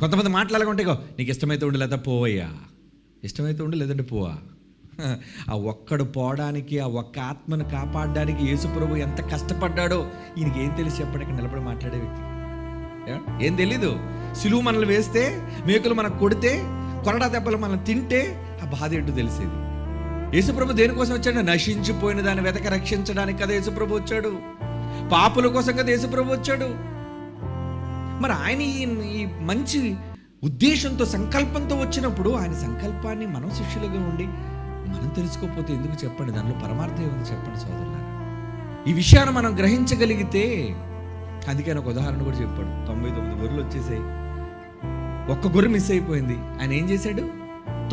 కొంతమంది మాట్లాడాలంటే నీకు ఇష్టమైతే ఉండి లేదా పోవయ్యా, ఇష్టమైతే ఉండి లేదంటే పోవా. ఆ ఒక్కడు పోవడానికి, ఆ ఒక్క ఆత్మను కాపాడడానికి యేసుప్రభు ఎంత కష్టపడ్డాడో ఈయనకి ఏం తెలిసి చెప్పడానికి నిలబడి మాట్లాడే వ్యక్తి ఏం తెలీదు. సిలువు మనల్ని వేస్తే, మేకులు మనకు కొడితే, కొరడా దెబ్బలు మనం తింటే ఆ బాధ ఏంటో తెలిసేది. యేసుప్రభు దేనికోసం వచ్చాడు? నశించిపోయిన దాన్ని వెతక రక్షించడానికి కదా యేసుప్రభు వచ్చాడు. పాపుల కోసం కదా యేసుప్రభు వచ్చాడు. మరి ఆయన ఈ మంచి ఉద్దేశంతో, సంకల్పంతో వచ్చినప్పుడు ఆయన సంకల్పాన్ని మనం శిష్యులుగా ఉండి మనం తెలుసుకోకపోతే ఎందుకు చెప్పండి? దానిలో పరమార్థం ఏముంది చెప్పండి సోదరులారా. ఈ విషయాన్ని మనం గ్రహించగలిగితే, అందుకని ఒక ఉదాహరణ కూడా చెప్పాడు. 99 గొర్రెలు వచ్చేసాయి, ఒక్క గొర్రె మిస్ అయిపోయింది. ఆయన ఏం చేశాడు?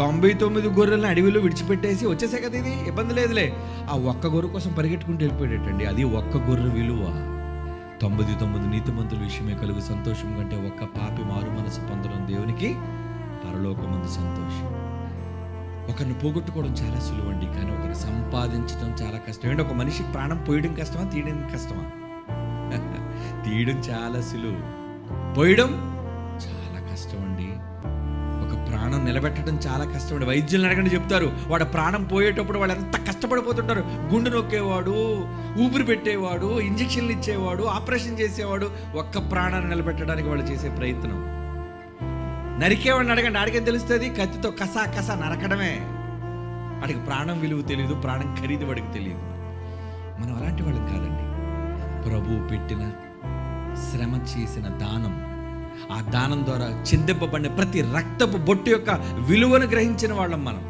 99 గొర్రెలను అడవిలో విడిచిపెట్టేసి వచ్చేసాయి కదా, ఇది ఇబ్బంది లేదులే, ఆ ఒక్క గొర్రె కోసం పరిగెట్టుకుంటూ వెళ్ళిపోయేటండి. అది ఒక్క గొర్రె విలువ 99 నీతిమంతుల విషయమే కలుగు సంతోషం కంటే ఒక్క పాపి మారు మనసు పొందడం దేవునికి పరలోకమందు సంతోషం. ఒకరిని పోగొట్టుకోవడం చాలా సులువండి, కానీ ఒకరిని సంపాదించడం చాలా కష్టం. ఏంటి, ఒక మనిషి ప్రాణం పోయడం కష్టమా, తీయడం కష్టమా? తీయడం చాలా సులువు, పోయడం చాలా కష్టం అండి. ఒక ప్రాణం నిలబెట్టడం చాలా కష్టం అండి. వైద్యులను అడగండి, చెప్తారు వాడు ప్రాణం పోయేటప్పుడు వాళ్ళు ఎంత కష్టపడిపోతుంటారు. గుండె నొక్కేవాడు, ఊపిరి పెట్టేవాడు, ఇంజక్షన్లు ఇచ్చేవాడు, ఆపరేషన్ చేసేవాడు, ఒక్క ప్రాణాన్ని నిలబెట్టడానికి వాళ్ళు చేసే ప్రయత్నం. నరికేవాడిని అడగండి, ఆడికేం తెలుస్తుంది? కత్తితో కసా కసా నరకడమే. వాడికి ప్రాణం విలువ తెలియదు, ప్రాణం ఖరీదు వాడికి తెలియదు. మనం అలాంటి వాళ్ళం కాదండి. ప్రభువు పెట్టిన శ్రమ, చేసిన దానం, ఆ దానం ద్వారా చిందింపబడిన ప్రతి రక్తపు బొట్టు యొక్క విలువను గ్రహించిన వాళ్ళం మనం.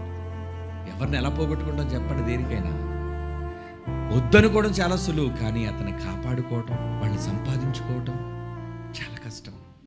ఎవరిని ఎలా పోగొట్టుకుంటాం చెప్పండి? దేనికైనా వద్దనుకోవడం చాలా సులువు, కానీ అతన్ని కాపాడుకోవటం, వాళ్ళని సంపాదించుకోవటం